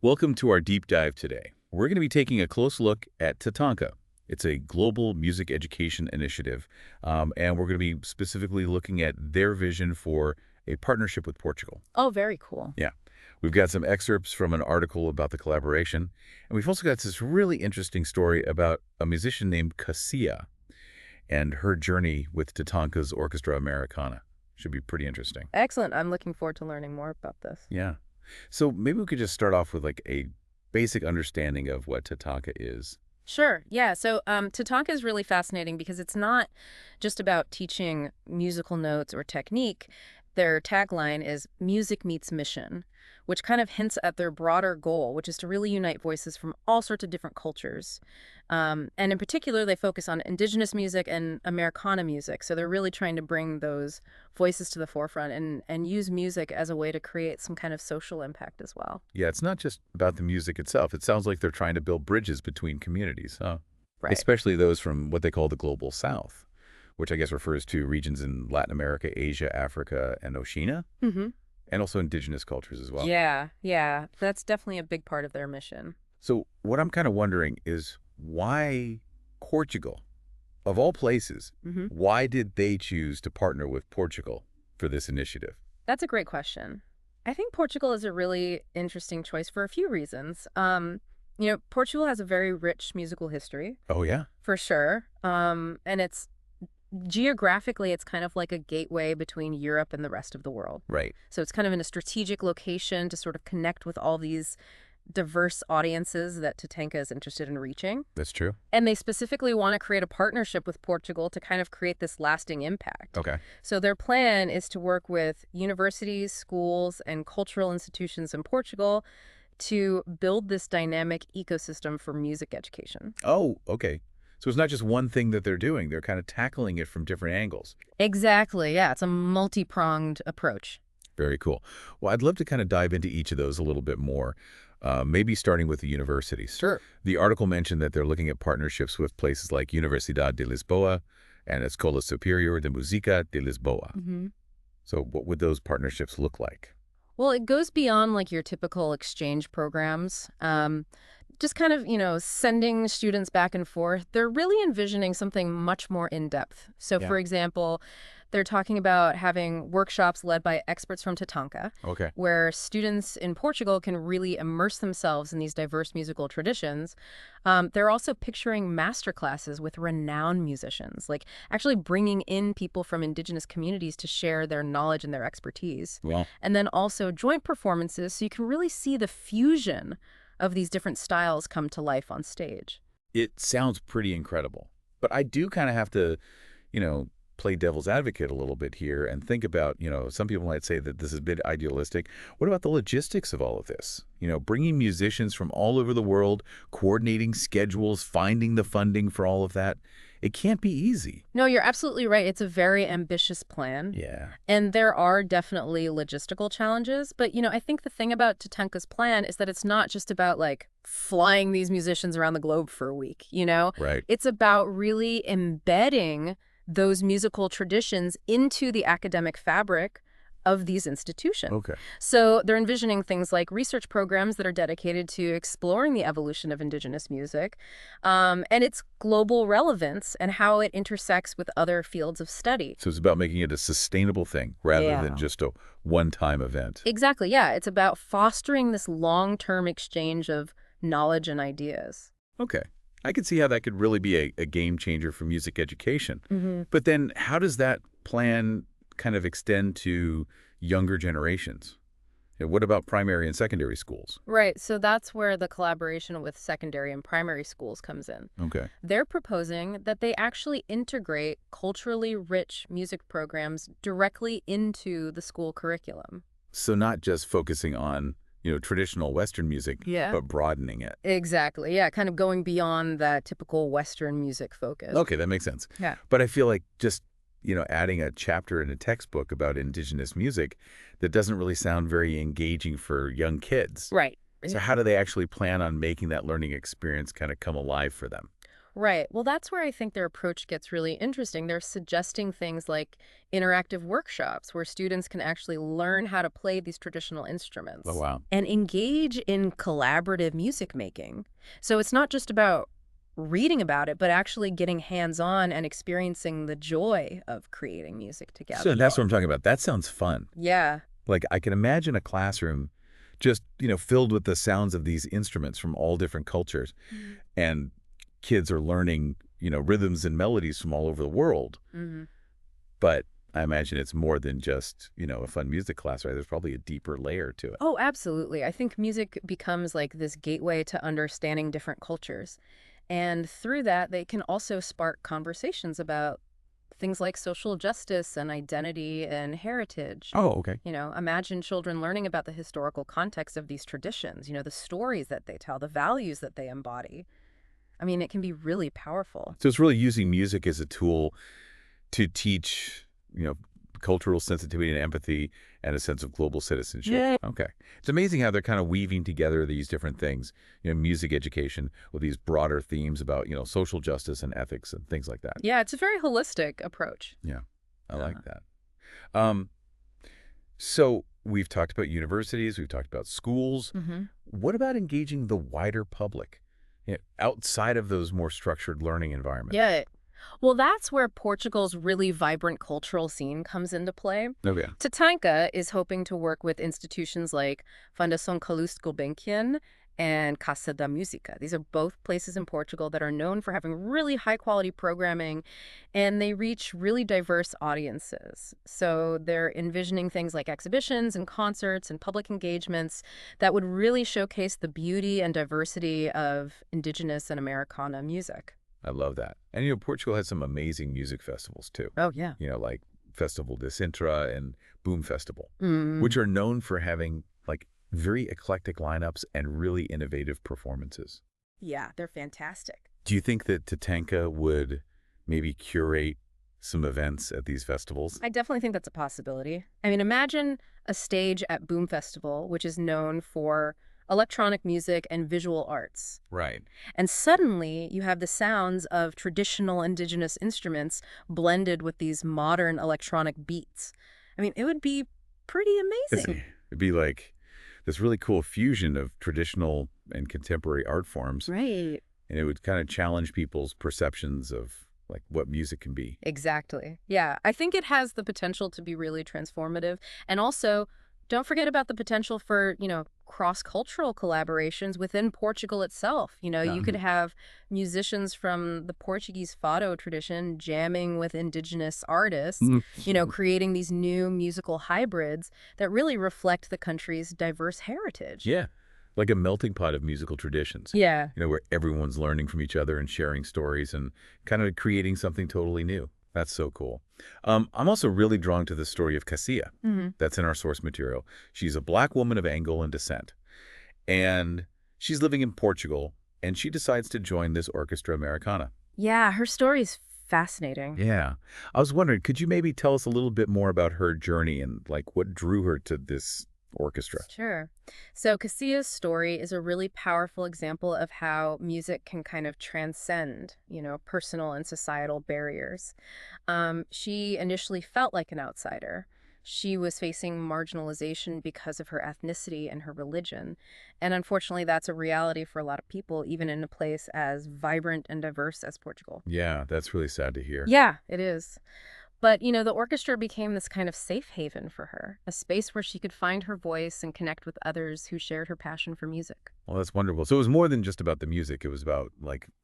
Welcome to our deep dive today. We're going to be taking a close look at TATANKA. It's a global music education initiative, and we're going to be specifically looking at their vision for a partnership with Portugal. Oh, very cool. Yeah. We've got some excerpts from an article about the collaboration, and we've also got this really interesting story about a musician named 𝗑𝗕ᗕ and her journey with TATANKA's Orchestra Americana. Should be pretty interesting. Excellent. I'm looking forward to learning more about this. Yeah. So maybe we could just start off with like a basic understanding of what TATANKA is. Sure. Yeah. So TATANKA is really fascinating because it's not just about teaching musical notes or technique. Their tagline is music meets mission, which kind of hints at their broader goal, which is to really unite voices from all sorts of different cultures. And in particular, they focus on indigenous music and Americana music. So they're really trying to bring those voices to the forefront and use music as a way to create some kind of social impact as well. Yeah, it's not just about the music itself. It sounds like they're trying to build bridges between communities, huh? Right. Especially those from what they call the Global South, which I guess refers to regions in Latin America, Asia, Africa, and Oceania, Mm-hmm. and also indigenous cultures as well. Yeah. That's definitely a big part of their mission. So what I'm kind of wondering is why Portugal? Of all places, Mm-hmm. why did they choose to partner with Portugal for this initiative? That's a great question. I think Portugal is a really interesting choice for a few reasons. Portugal has a very rich musical history, Oh, yeah? for sure. And it's geographically, it's kind of like a gateway between Europe and the rest of the world. Right. So it's kind of in a strategic location to sort of connect with all these diverse audiences that TATANKA is interested in reaching. That's true. And they specifically want to create a partnership with Portugal to kind of create this lasting impact. Okay. So their plan is to work with universities, schools, and cultural institutions in Portugal to build this dynamic ecosystem for music education. Oh, okay. So it's not just one thing that they're doing. They're kind of tackling it from different angles. Exactly. Yeah, it's a multi-pronged approach. Very cool. Well, I'd love to kind of dive into each of those a little bit more, maybe starting with the universities. Sure. The article mentioned that they're looking at partnerships with places like Universidade de Lisboa and Escola Superior de Música de Lisboa. Mm-hmm. So what would those partnerships look like? Well, it goes beyond like your typical exchange programs. Just kind of, sending students back and forth. They're really envisioning something much more in-depth. So, Yeah. for example, they're talking about having workshops led by experts from TATANKA, Okay. where students in Portugal can really immerse themselves in these diverse musical traditions. They're also picturing master classes with renowned musicians, like actually bringing in people from indigenous communities to share their knowledge and their expertise. Well, And then also joint performances, so you can really see the fusion of these different styles come to life on stage. it sounds pretty incredible. But I do kind of have to, play devil's advocate a little bit here and think about, some people might say that this is a bit idealistic. What about the logistics of all of this? Bringing musicians from all over the world, coordinating schedules, finding the funding for all of that. It can't be easy. No, you're absolutely right. It's a very ambitious plan. Yeah. And there are definitely logistical challenges. But, I think the thing about TATANKA's plan is that it's not just about like flying these musicians around the globe for a week. Right. It's about really embedding those musical traditions into the academic fabric of these institutions. Okay. So they're envisioning things like research programs that are dedicated to exploring the evolution of indigenous music and its global relevance and how it intersects with other fields of study. So it's about making it a sustainable thing rather Yeah. than just a one-time event. Exactly, yeah. It's about fostering this long-term exchange of knowledge and ideas. Okay. I could see how that could really be a game changer for music education. Mm-hmm. But then how does that plan kind of extend to younger generations? What about primary and secondary schools? Right, so that's where the collaboration with secondary and primary schools comes in. Okay. They're proposing that they actually integrate culturally rich music programs directly into the school curriculum. So not just focusing on, traditional Western music, Yeah. but broadening it. Exactly, yeah, kind of going beyond that typical Western music focus. Okay, that makes sense. Yeah. But I feel like just, adding a chapter in a textbook about indigenous music, that doesn't really sound very engaging for young kids. Right. So how do they actually plan on making that learning experience kind of come alive for them? Right. Well, that's where I think their approach gets really interesting. They're suggesting things like interactive workshops where students can actually learn how to play these traditional Oh, instruments wow. and engage in collaborative music making. So it's not just about reading about it, but actually getting hands-on and experiencing the joy of creating music So together. that's what I'm talking about. That sounds fun. Yeah. Like, I can imagine a classroom just, filled with the sounds of these instruments from all different cultures. And kids are learning, rhythms and melodies from all over the world. Mm-hmm. But I imagine it's more than just, a fun music class, right? There's probably a deeper layer to it. Oh, absolutely. I think music becomes like this gateway to understanding different cultures. And through that, they can also spark conversations about things like social justice and identity and heritage. Oh, okay. Imagine children learning about the historical context of these traditions, the stories that they tell, the values that they embody. I mean, it can be really powerful. So it's really using music as a tool to teach, cultural sensitivity and empathy and a sense of global citizenship. Yeah. Okay. It's amazing how they're kind of weaving together these different things, music education with these broader themes about, social justice and ethics and things like that. Yeah, it's a very holistic approach. Yeah, I like that. Um, so we've talked about universities, we've talked about schools. Mm-hmm. What about engaging the wider public, outside of those more structured learning environments? Yeah. Well, that's where Portugal's really vibrant cultural scene comes into play. Okay. TATANKA is hoping to work with institutions like Fundação Calouste Gulbenkian and Casa da Música. These are both places in Portugal that are known for having really high-quality programming, and they reach really diverse audiences. So they're envisioning things like exhibitions and concerts and public engagements that would really showcase the beauty and diversity of indigenous and Americana music. I love that. And, Portugal has some amazing music festivals, too. Oh, yeah. Like Festival de Sintra and Boom Festival, Mm. which are known for having, very eclectic lineups and really innovative performances. Yeah, they're fantastic. Do you think that TATANKA would maybe curate some events at these festivals? I definitely think that's a possibility. I mean, imagine a stage at Boom Festival, which is known for electronic music and visual arts. Right. And suddenly you have the sounds of traditional indigenous instruments blended with these modern electronic beats. I mean, it would be pretty amazing. It'd be like this really cool fusion of traditional and contemporary art forms. Right. And it would kind of challenge people's perceptions of what music can be. Exactly. Yeah, I think it has the potential to be really transformative. And also, don't forget about the potential for, cross-cultural collaborations within Portugal itself. You could have musicians from the Portuguese fado tradition jamming with indigenous artists, creating these new musical hybrids that really reflect the country's diverse heritage. Yeah, like a melting pot of musical traditions. Yeah. Where everyone's learning from each other and sharing stories and kind of creating something totally new. That's so cool. I'm also really drawn to the story of 𝗑𝗕ᗕ that's in our source material. She's a Black woman of Angolan descent, and she's living in Portugal, and she decides to join this Orchestra Americana. Yeah, her story's fascinating. Yeah. I was wondering, could you maybe tell us a little bit more about her journey and what drew her to this orchestra? Sure. So 𝗑𝗕ᗕ's story is a really powerful example of how music can kind of transcend, personal and societal barriers. She initially felt like an outsider. She was facing marginalization because of her ethnicity and her religion. And unfortunately, that's a reality for a lot of people, even in a place as vibrant and diverse as Portugal. Yeah, that's really sad to hear. Yeah, it is. But, the orchestra became this kind of safe haven for her, a space where she could find her voice and connect with others who shared her passion for music. Well, that's wonderful. So it was more than just about the music. It was about,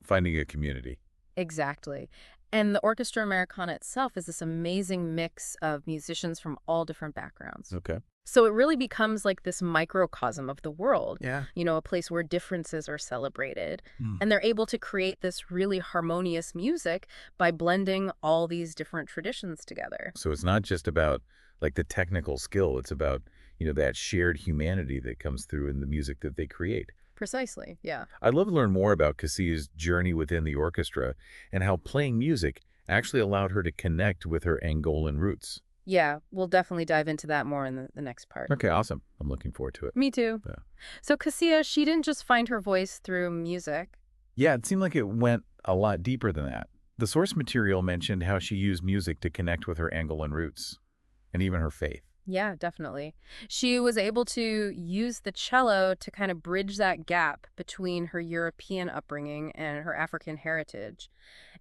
finding a community. Exactly. And the Orchestra Americana itself is this amazing mix of musicians from all different backgrounds. Okay. So it really becomes like this microcosm of the world, Yeah. a place where differences are celebrated. Mm. And they're able to create this really harmonious music by blending all these different traditions together. So it's not just about, the technical skill. It's about, that shared humanity that comes through in the music that they create. Precisely, yeah. I'd love to learn more about 𝗑𝗕ᗕ's journey within the orchestra and how playing music actually allowed her to connect with her Angolan roots. Yeah, we'll definitely dive into that more in the next part. Okay, awesome. I'm looking forward to it. Me too. Yeah. So 𝗑𝗕ᗕ, she didn't just find her voice through music. Yeah, it seemed like it went a lot deeper than that. The source material mentioned how she used music to connect with her Angolan roots, and even her faith. Yeah, definitely. She was able to use the cello to kind of bridge that gap between her European upbringing and her African heritage.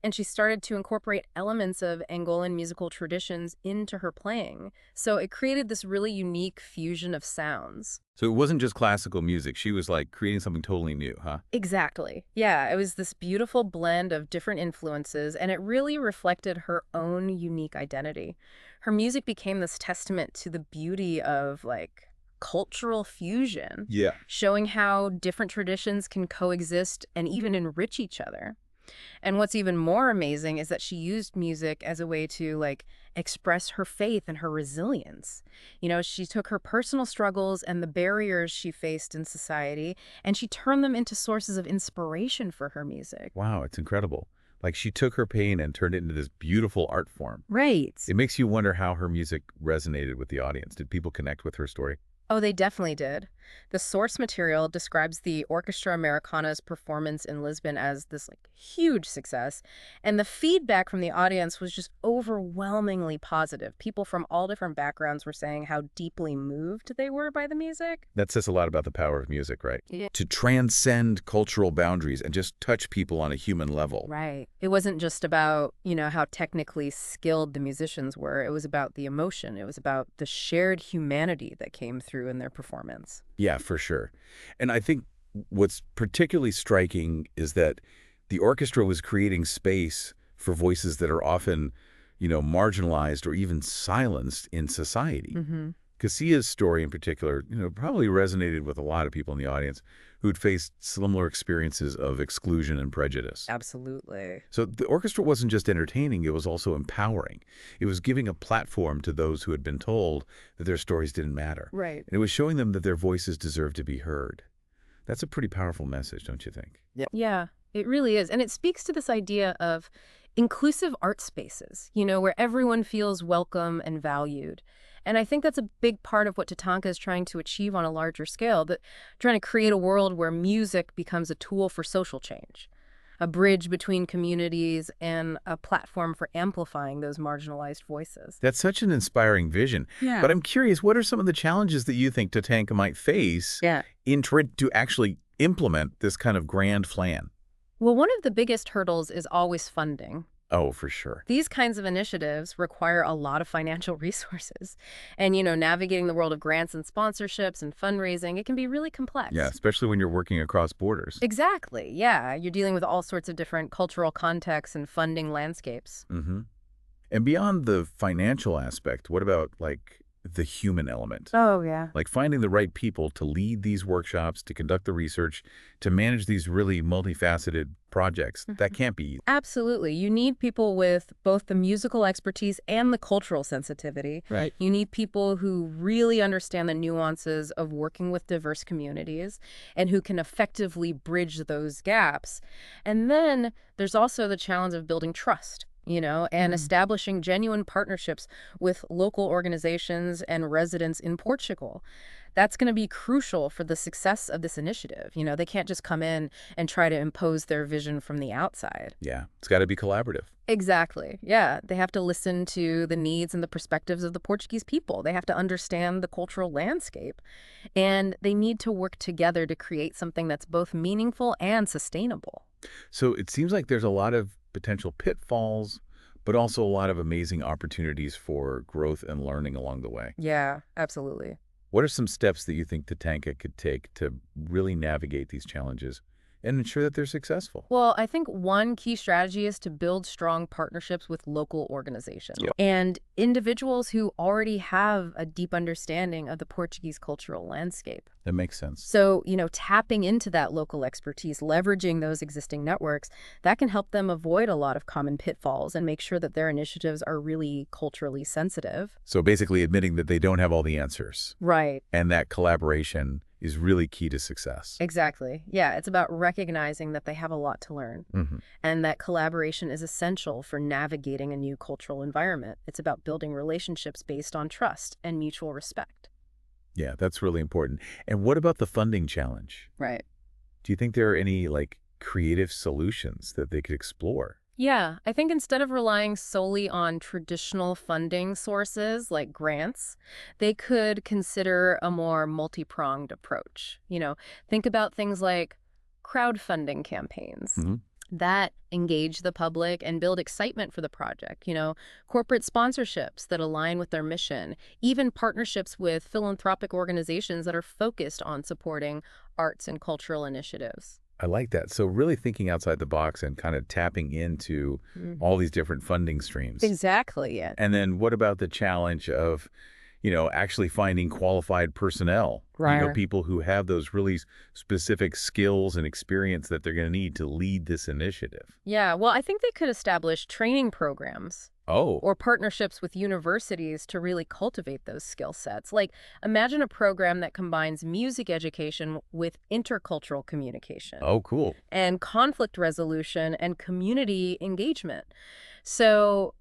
And she started to incorporate elements of Angolan musical traditions into her playing. So it created this really unique fusion of sounds. So it wasn't just classical music. She was like creating something totally new, huh? Exactly. Yeah, it was this beautiful blend of different influences, and it really reflected her own unique identity. Her music became this testament to the beauty of, like, cultural fusion, Yeah. showing how different traditions can coexist and even enrich each other. And what's even more amazing is that she used music as a way to, like, express her faith and her resilience. You know, she took her personal struggles and the barriers she faced in society, and she turned them into sources of inspiration for her music. Wow, it's incredible. Like she took her pain and turned it into this beautiful art form. Right. It makes you wonder how her music resonated with the audience. Did people connect with her story? Oh, they definitely did. The source material describes the Orchestra Americana's performance in Lisbon as this like huge success, and the feedback from the audience was just overwhelmingly positive. People from all different backgrounds were saying how deeply moved they were by the music. That says a lot about the power of music, right? Yeah. To transcend cultural boundaries and just touch people on a human level. Right. It wasn't just about, how technically skilled the musicians were. It was about the emotion. It was about the shared humanity that came through in their performance. Yeah, for sure. And I think what's particularly striking is that the orchestra was creating space for voices that are often, marginalized or even silenced in society. Mm-hmm. Cassia's story in particular, probably resonated with a lot of people in the audience who'd faced similar experiences of exclusion and prejudice. Absolutely. So the orchestra wasn't just entertaining, it was also empowering. It was giving a platform to those who had been told that their stories didn't matter. Right. And it was showing them that their voices deserved to be heard. That's a pretty powerful message, don't you think? Yeah, it really is. And it speaks to this idea of inclusive art spaces, where everyone feels welcome and valued. And I think that's a big part of what TATANKA is trying to achieve on a larger scale, that trying to create a world where music becomes a tool for social change, a bridge between communities, and a platform for amplifying those marginalized voices. That's such an inspiring vision. Yeah. But I'm curious, what are some of the challenges that you think TATANKA might face in trying to actually implement this kind of grand plan? Well, one of the biggest hurdles is always funding. Oh, for sure. These kinds of initiatives require a lot of financial resources. And, navigating the world of grants and sponsorships and fundraising, it can be really complex. Yeah, especially when you're working across borders. Exactly. Yeah. You're dealing with all sorts of different cultural contexts and funding landscapes. Mm-hmm. And beyond the financial aspect, what about, like, the human element? Oh, yeah. Like finding the right people to lead these workshops, to conduct the research, to manage these really multifaceted projects. That can't be easy. Absolutely. You need people with both the musical expertise and the cultural sensitivity. Right. You need people who really understand the nuances of working with diverse communities and who can effectively bridge those gaps. And then there's also the challenge of building trust. And establishing genuine partnerships with local organizations and residents in Portugal. That's going to be crucial for the success of this initiative. They can't just come in and try to impose their vision from the outside. Yeah, it's got to be collaborative. Exactly. Yeah, they have to listen to the needs and the perspectives of the Portuguese people. They have to understand the cultural landscape. And they need to work together to create something that's both meaningful and sustainable. So it seems like there's a lot of potential pitfalls, but also a lot of amazing opportunities for growth and learning along the way. Yeah, absolutely. What are some steps that you think TATANKA could take to really navigate these challenges and ensure that they're successful? Well, I think one key strategy is to build strong partnerships with local organizations and individuals who already have a deep understanding of the Portuguese cultural landscape. That makes sense. So, tapping into that local expertise, leveraging those existing networks, that can help them avoid a lot of common pitfalls and make sure that their initiatives are really culturally sensitive. So basically admitting that they don't have all the answers. Right. And that collaboration is really key to success. Exactly. Yeah, it's about recognizing that they have a lot to learn and that collaboration is essential for navigating a new cultural environment. It's about building relationships based on trust and mutual respect. Yeah, that's really important. And what about the funding challenge? Right. Do you think there are any, creative solutions that they could explore. Yeah, I think instead of relying solely on traditional funding sources like grants, they could consider a more multi-pronged approach. Think about things like crowdfunding campaigns Hmm. that engage the public and build excitement for the project, corporate sponsorships that align with their mission, even partnerships with philanthropic organizations that are focused on supporting arts and cultural initiatives. I like that. So really thinking outside the box and kind of tapping into all these different funding streams. Exactly, yeah. And then what about the challenge of, actually finding qualified personnel, Right. people who have those really specific skills and experience that they're going to need to lead this initiative? Yeah, well, I think they could establish training programs Oh, or partnerships with universities to really cultivate those skill sets. Like, imagine a program that combines music education with intercultural communication oh, cool. and conflict resolution and community engagement. So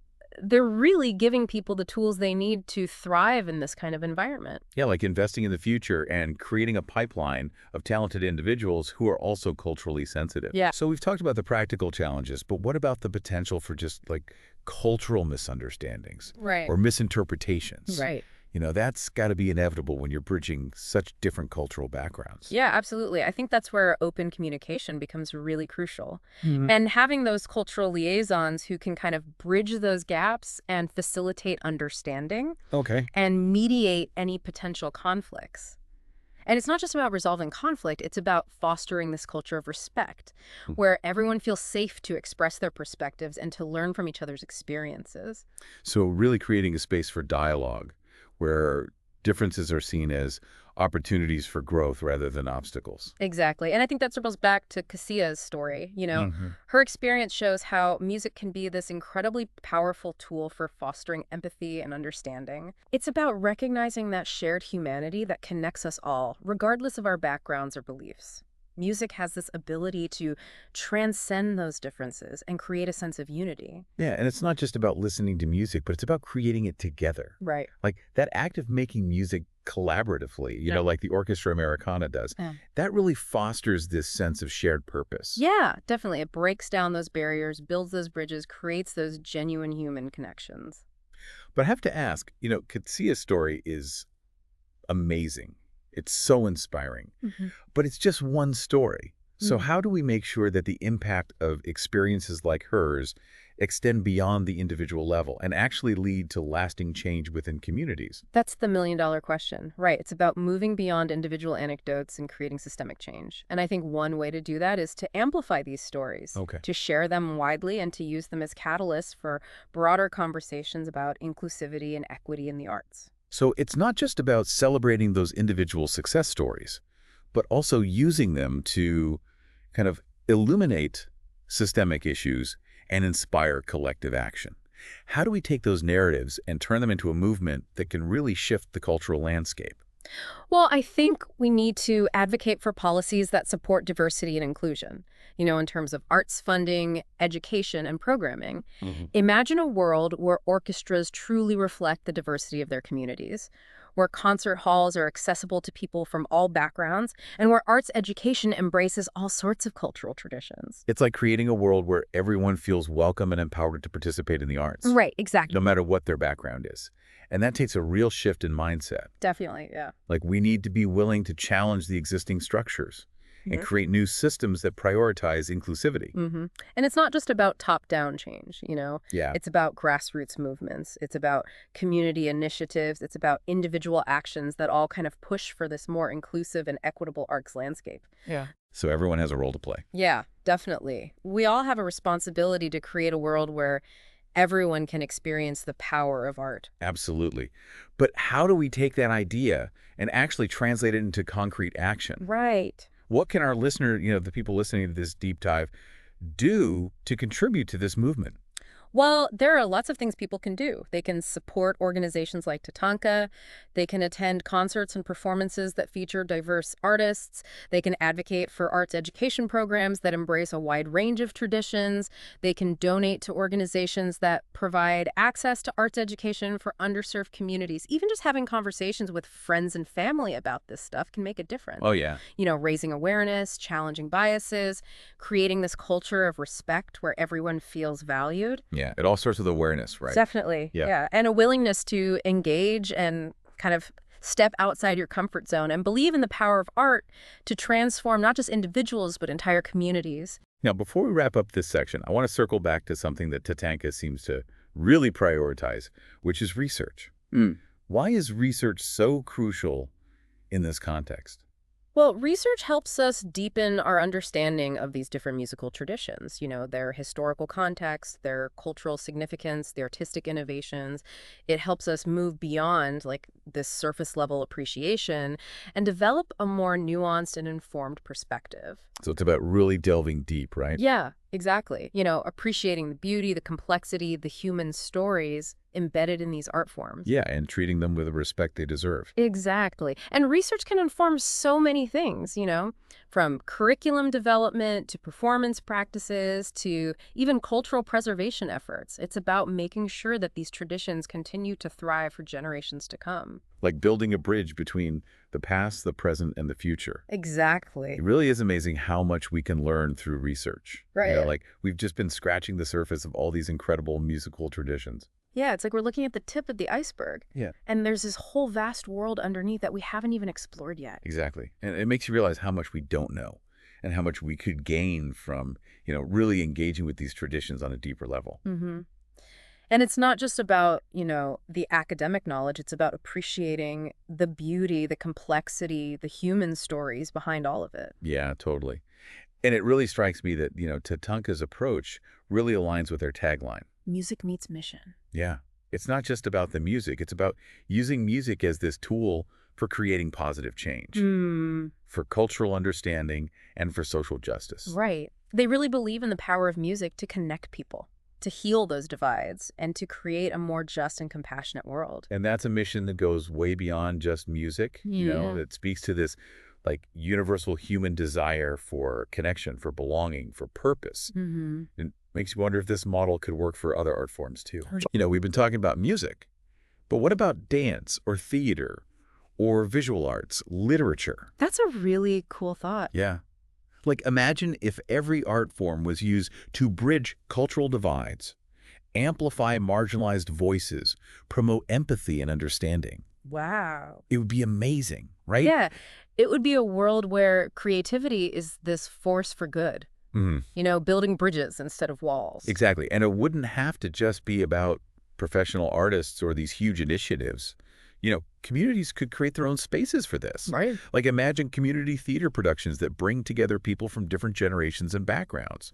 they're really giving people the tools they need to thrive in this kind of environment. Yeah, like investing in the future and creating a pipeline of talented individuals who are also culturally sensitive. Yeah. So we've talked about the practical challenges, but what about the potential for just like cultural misunderstandings Right. or misinterpretations? Right. That's got to be inevitable when you're bridging such different cultural backgrounds. Yeah, absolutely. I think that's where open communication becomes really crucial. Mhm. And having those cultural liaisons who can kind of bridge those gaps and facilitate understanding Okay. and mediate any potential conflicts. And it's not just about resolving conflict, it's about fostering this culture of respect, where everyone feels safe to express their perspectives and to learn from each other's experiences. So really creating a space for dialogue where differences are seen as opportunities for growth rather than obstacles. Exactly. And I think that circles back to 𝗑𝗕𝗓𝗓's story. Mhm. Her experience shows how music can be this incredibly powerful tool for fostering empathy and understanding. It's about recognizing that shared humanity that connects us all, regardless of our backgrounds or beliefs. Music has this ability to transcend those differences and create a sense of unity. Yeah, and it's not just about listening to music, but it's about creating it together. Right. Like that act of making music collaboratively, Yeah. like the Orchestra Americana does, Yeah. that really fosters this sense of shared purpose. Yeah, definitely. It breaks down those barriers, builds those bridges, creates those genuine human connections. But I have to ask, 𝗑𝗕𝗓𝗓's story is amazing. It's so inspiring, but it's just one story. So how do we make sure that the impact of experiences like hers extend beyond the individual level and actually lead to lasting change within communities? That's the million-dollar question, right? It's about moving beyond individual anecdotes and creating systemic change. And I think one way to do that is to amplify these stories, Okay. to share them widely and to use them as catalysts for broader conversations about inclusivity and equity in the arts. So it's not just about celebrating those individual success stories, but also using them to kind of illuminate systemic issues and inspire collective action. How do we take those narratives and turn them into a movement that can really shift the cultural landscape? Well, I think we need to advocate for policies that support diversity and inclusion, in terms of arts funding, education, and programming. Imagine a world where orchestras truly reflect the diversity of their communities, where concert halls are accessible to people from all backgrounds, and where arts education embraces all sorts of cultural traditions. It's like creating a world where everyone feels welcome and empowered to participate in the arts, Right, exactly. no matter what their background is. And that takes a real shift in mindset. Definitely, yeah. Like we need to be willing to challenge the existing structures and create new systems that prioritize inclusivity. And it's not just about top-down change. Yeah. It's about grassroots movements. It's about community initiatives. It's about individual actions that all kind of push for this more inclusive and equitable arts landscape. Yeah. So everyone has a role to play. Yeah, definitely. We all have a responsibility to create a world where everyone can experience the power of art. Absolutely. But how do we take that idea and actually translate it into concrete action? Right. What can our listener, the people listening to this deep dive, do to contribute to this movement? Well, there are lots of things people can do. They can support organizations like TATANKA. They can attend concerts and performances that feature diverse artists. They can advocate for arts education programs that embrace a wide range of traditions. They can donate to organizations that provide access to arts education for underserved communities. Even just having conversations with friends and family about this stuff can make a difference. Oh, yeah. You know, raising awareness, challenging biases, creating this culture of respect where everyone feels valued. Yeah, it all starts with awareness, right? Definitely. Yeah. Yeah. And a willingness to engage and kind of step outside your comfort zone and believe in the power of art to transform not just individuals, but entire communities. Now, before we wrap up this section, I want to circle back to something that TATANKA seems to really prioritize, which is research. Why is research so crucial in this context? Well, research helps us deepen our understanding of these different musical traditions, you know, their historical context, their cultural significance, the artistic innovations. It helps us move beyond like this surface level appreciation and develop a more nuanced and informed perspective. So it's about really delving deep, right? Yeah, exactly. You know, appreciating the beauty, the complexity, the human stories embedded in these art forms. Yeah, and treating them with the respect they deserve. Exactly. And research can inform so many things, you know, from curriculum development to performance practices to even cultural preservation efforts. It's about making sure that these traditions continue to thrive for generations to come. Like building a bridge between the past, the present, and the future. Exactly. It really is amazing how much we can learn through research. Right. You know, like we've just been scratching the surface of all these incredible musical traditions. Yeah, it's like we're looking at the tip of the iceberg. Yeah. And there's this whole vast world underneath that we haven't even explored yet. Exactly. And it makes you realize how much we don't know and how much we could gain from, you know, really engaging with these traditions on a deeper level. And it's not just about, you know, the academic knowledge. It's about appreciating the beauty, the complexity, the human stories behind all of it. Yeah, totally. And it really strikes me that, you know, TATANKA's approach really aligns with their tagline. Music meets mission. Yeah. It's not just about the music. It's about using music as this tool for creating positive change, for cultural understanding, and for social justice. Right. They really believe in the power of music to connect people, to heal those divides, and to create a more just and compassionate world. And that's a mission that goes way beyond just music, you know, that speaks to this like universal human desire for connection, for belonging, for purpose. It makes you wonder if this model could work for other art forms too. You know, we've been talking about music, but what about dance or theater or visual arts, literature? That's a really cool thought. Yeah. Like imagine if every art form was used to bridge cultural divides, amplify marginalized voices, promote empathy and understanding. Wow. It would be amazing, right? Yeah. It would be a world where creativity is this force for good. You know, building bridges instead of walls. Exactly. And it wouldn't have to just be about professional artists or these huge initiatives. You know, communities could create their own spaces for this. Right. Like imagine community theater productions that bring together people from different generations and backgrounds.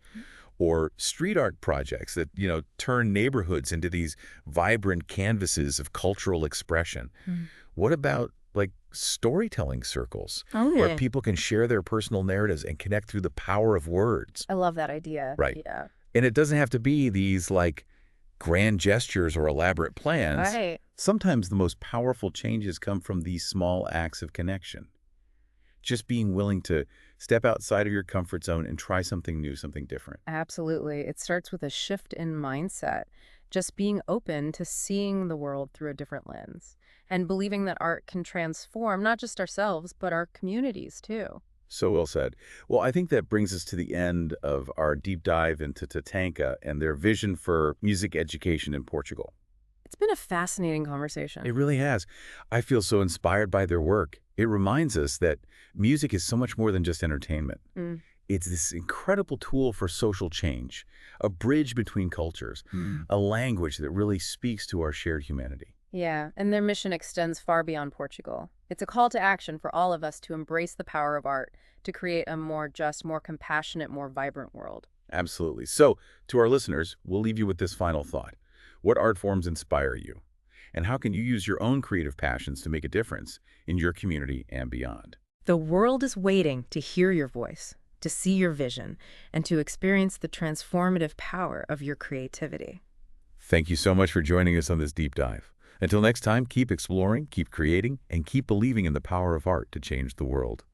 Or street art projects that, you know, turn neighborhoods into these vibrant canvases of cultural expression. What about like storytelling circles where people can share their personal narratives and connect through the power of words? I love that idea. Right. Yeah. And it doesn't have to be these like grand gestures or elaborate plans. Right. Sometimes the most powerful changes come from these small acts of connection. Just being willing to step outside of your comfort zone and try something new, something different. Absolutely. It starts with a shift in mindset, just being open to seeing the world through a different lens and believing that art can transform not just ourselves, but our communities too. So well said. Well, I think that brings us to the end of our deep dive into TATANKA and their vision for music education in Portugal. It's been a fascinating conversation. It really has. I feel so inspired by their work. It reminds us that music is so much more than just entertainment. It's this incredible tool for social change, a bridge between cultures, a language that really speaks to our shared humanity. Yeah, and their mission extends far beyond Portugal. It's a call to action for all of us to embrace the power of art, to create a more just, more compassionate, more vibrant world. Absolutely. So, to our listeners, we'll leave you with this final thought. What art forms inspire you? And how can you use your own creative passions to make a difference in your community and beyond? The world is waiting to hear your voice, to see your vision, and to experience the transformative power of your creativity. Thank you so much for joining us on this deep dive. Until next time, keep exploring, keep creating, and keep believing in the power of art to change the world.